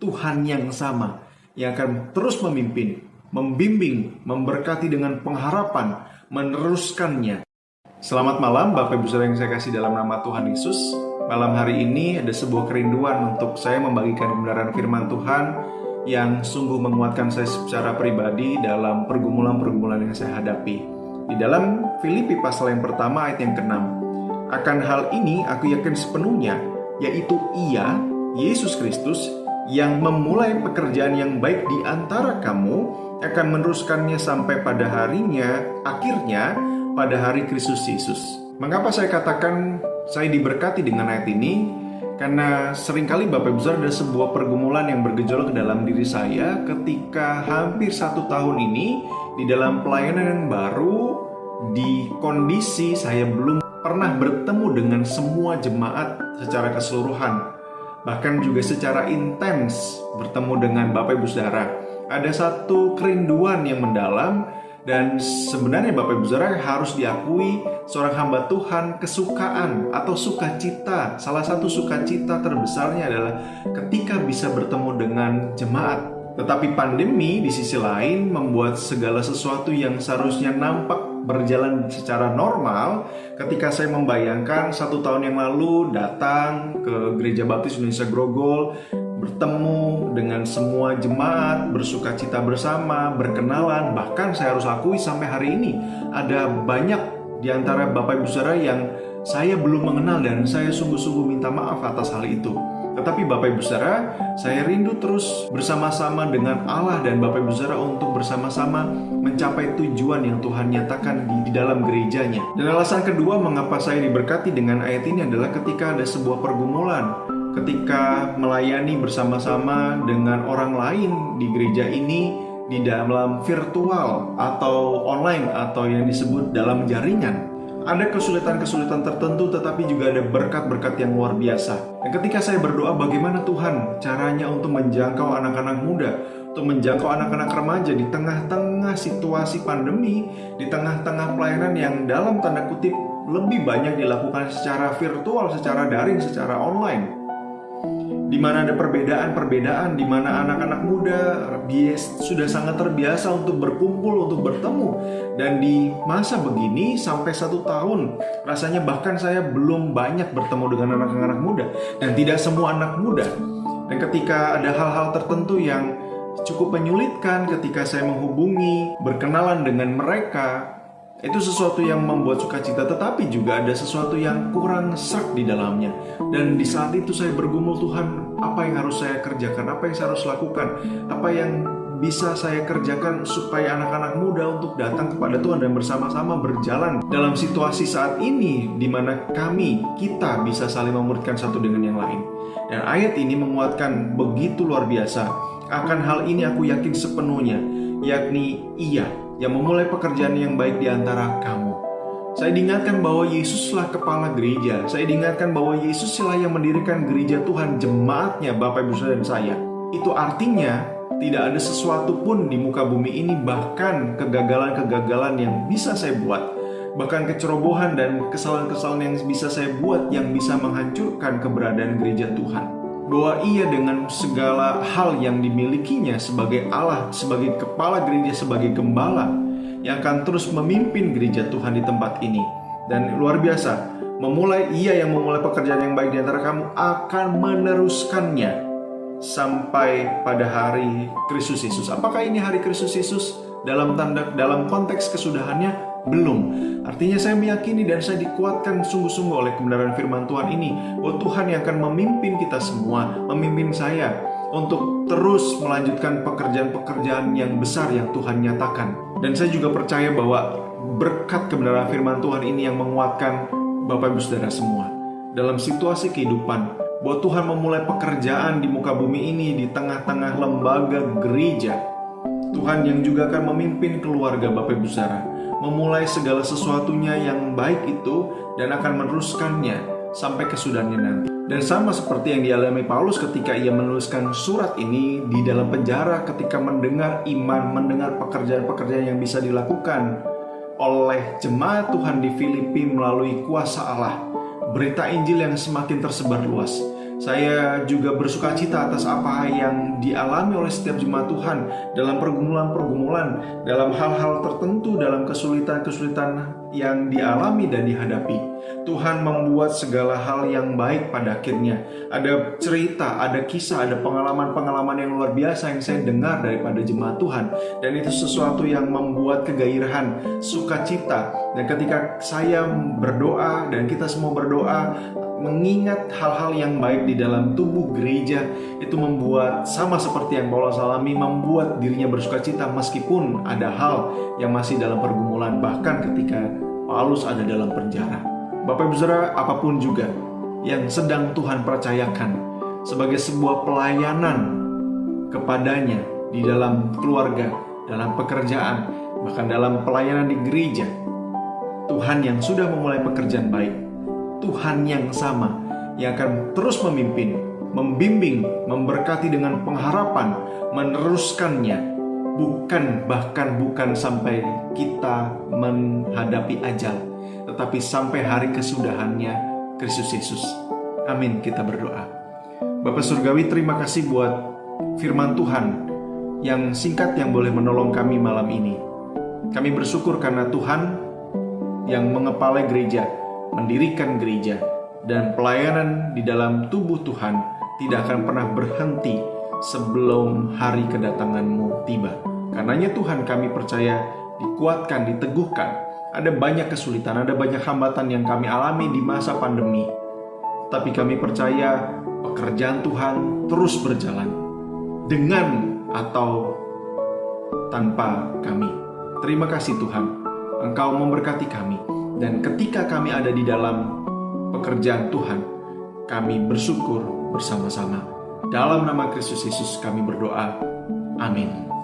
Tuhan yang sama yang akan terus memimpin, membimbing, memberkati dengan pengharapan, meneruskannya. Selamat malam Bapak Ibu Saudara yang saya kasih dalam nama Tuhan Yesus. Malam hari ini ada sebuah kerinduan untuk saya membagikan kebenaran firman Tuhan yang sungguh menguatkan saya secara pribadi dalam pergumulan-pergumulan yang saya hadapi. Di dalam Filipi pasal yang pertama ayat yang ke-6, akan hal ini aku yakin sepenuhnya, yaitu Ia, Yesus Kristus, yang memulai pekerjaan yang baik di antara kamu akan meneruskannya sampai pada harinya, akhirnya pada hari Kristus Yesus. Mengapa saya katakan saya diberkati dengan ayat ini? Karena seringkali Bapak Ibu Saudara ada sebuah pergumulan yang bergejolak ke dalam diri saya ketika hampir 1 tahun ini di dalam pelayanan yang baru, di kondisi saya belum pernah bertemu dengan semua jemaat secara keseluruhan, bahkan juga secara intens bertemu dengan Bapak Ibu Saudara. Ada satu kerinduan yang mendalam. Dan sebenarnya Bapak Ibu Saudara harus diakui seorang hamba Tuhan kesukaan atau sukacita. Salah satu sukacita terbesarnya adalah ketika bisa bertemu dengan jemaat. Tetapi pandemi di sisi lain membuat segala sesuatu yang seharusnya nampak berjalan secara normal. Ketika saya membayangkan 1 tahun yang lalu datang ke Gereja Baptis Indonesia Grogol, bertemu dengan semua jemaat, bersukacita bersama, berkenalan. Bahkan saya harus akui sampai hari ini ada banyak di antara Bapak Ibu Saudara yang saya belum mengenal dan saya sungguh-sungguh minta maaf atas hal itu. Tetapi Bapak Ibu Saudara, saya rindu terus bersama-sama dengan Allah dan Bapak Ibu Saudara untuk bersama-sama mencapai tujuan yang Tuhan nyatakan di dalam gerejanya. Dan alasan kedua mengapa saya diberkati dengan ayat ini adalah ketika ada sebuah pergumulan, ketika melayani bersama-sama dengan orang lain di gereja ini di dalam virtual atau online atau yang disebut dalam jaringan. Ada kesulitan-kesulitan tertentu tetapi juga ada berkat-berkat yang luar biasa. Dan ketika saya berdoa bagaimana Tuhan caranya untuk menjangkau anak-anak muda, untuk menjangkau anak-anak remaja di tengah-tengah situasi pandemi, di tengah-tengah pelayanan yang dalam tanda kutip lebih banyak dilakukan secara virtual, secara daring, secara online. Di mana ada perbedaan-perbedaan, di mana anak-anak muda sudah sangat terbiasa untuk berkumpul, untuk bertemu. Dan di masa begini sampai 1 tahun, rasanya bahkan saya belum banyak bertemu dengan anak-anak muda. Dan tidak semua anak muda. Dan ketika ada hal-hal tertentu yang cukup menyulitkan ketika saya menghubungi, berkenalan dengan mereka, itu sesuatu yang membuat sukacita, tetapi juga ada sesuatu yang kurang serak di dalamnya. Dan di saat itu saya bergumul, Tuhan, apa yang harus saya kerjakan? Apa yang saya harus lakukan? Apa yang bisa saya kerjakan supaya anak-anak muda untuk datang kepada Tuhan dan bersama-sama berjalan dalam situasi saat ini di mana kita bisa saling memuridkan satu dengan yang lain. Dan ayat ini menguatkan begitu luar biasa. Akan hal ini aku yakin sepenuhnya, yakni Ia yang memulai pekerjaan yang baik di antara kamu. Saya diingatkan bahwa Yesuslah kepala gereja. Saya diingatkan bahwa Yesuslah yang mendirikan gereja Tuhan, jemaatnya, Bapak Ibu Saudara dan saya. Itu artinya tidak ada sesuatu pun di muka bumi ini, bahkan kegagalan-kegagalan yang bisa saya buat, bahkan kecerobohan dan kesalahan-kesalahan yang bisa saya buat yang bisa menghancurkan keberadaan gereja Tuhan. Bahwa Ia dengan segala hal yang dimilikinya sebagai Allah, sebagai kepala gereja, sebagai gembala yang akan terus memimpin gereja Tuhan di tempat ini. Dan luar biasa, Ia yang memulai pekerjaan yang baik di antara kamu akan meneruskannya sampai pada hari Kristus Yesus. Apakah ini hari Kristus Yesus dalam konteks kesudahannya? Belum. Artinya saya meyakini dan saya dikuatkan sungguh-sungguh oleh kebenaran firman Tuhan ini, bahwa Tuhan yang akan memimpin kita semua, memimpin saya untuk terus melanjutkan pekerjaan-pekerjaan yang besar yang Tuhan nyatakan. Dan saya juga percaya bahwa berkat kebenaran firman Tuhan ini yang menguatkan Bapak Ibu Saudara semua dalam situasi kehidupan, bahwa Tuhan memulai pekerjaan di muka bumi ini di tengah-tengah lembaga gereja. Tuhan yang juga akan memimpin keluarga Bapak Ibu Saudara, memulai segala sesuatunya yang baik itu dan akan meneruskannya sampai kesudahannya nanti. Dan sama seperti yang dialami Paulus ketika ia menuliskan surat ini di dalam penjara, ketika mendengar iman, mendengar pekerjaan-pekerjaan yang bisa dilakukan oleh jemaat Tuhan di Filipi melalui kuasa Allah, berita Injil yang semakin tersebar luas. Saya juga bersuka cita atas apa yang dialami oleh setiap jemaat Tuhan dalam pergumulan-pergumulan, dalam hal-hal tertentu, dalam kesulitan-kesulitan yang dialami dan dihadapi. Tuhan membuat segala hal yang baik pada akhirnya. Ada cerita, ada kisah, ada pengalaman-pengalaman yang luar biasa yang saya dengar daripada jemaat Tuhan. Dan itu sesuatu yang membuat kegairahan, sukacita. Dan ketika saya berdoa dan kita semua berdoa, mengingat hal-hal yang baik di dalam tubuh gereja, itu membuat sama seperti yang Paulus alami, membuat dirinya bersukacita meskipun ada hal yang masih dalam pergumulan, bahkan ketika Paulus ada dalam penjara. Bapak Ibu Saudara, apapun juga yang sedang Tuhan percayakan sebagai sebuah pelayanan kepadanya di dalam keluarga, dalam pekerjaan, bahkan dalam pelayanan di gereja, Tuhan yang sudah memulai pekerjaan baik, Tuhan yang sama yang akan terus memimpin, membimbing, memberkati dengan pengharapan, meneruskannya, bukan sampai kita menghadapi ajal, tetapi sampai hari kesudahannya Kristus Yesus. Amin, kita berdoa. Bapak Surgawi, terima kasih buat firman Tuhan yang singkat yang boleh menolong kami malam ini. Kami bersyukur karena Tuhan yang mengepalai gereja, mendirikan gereja, dan pelayanan di dalam tubuh Tuhan tidak akan pernah berhenti sebelum hari kedatangan-Mu tiba. Karenanya Tuhan, kami percaya dikuatkan, diteguhkan. Ada banyak kesulitan, ada banyak hambatan yang kami alami di masa pandemi. Tapi kami percaya pekerjaan Tuhan terus berjalan dengan atau tanpa kami. Terima kasih Tuhan, Engkau memberkati kami. Dan ketika kami ada di dalam pekerjaan Tuhan, kami bersyukur bersama-sama. Dalam nama Kristus Yesus kami berdoa. Amin.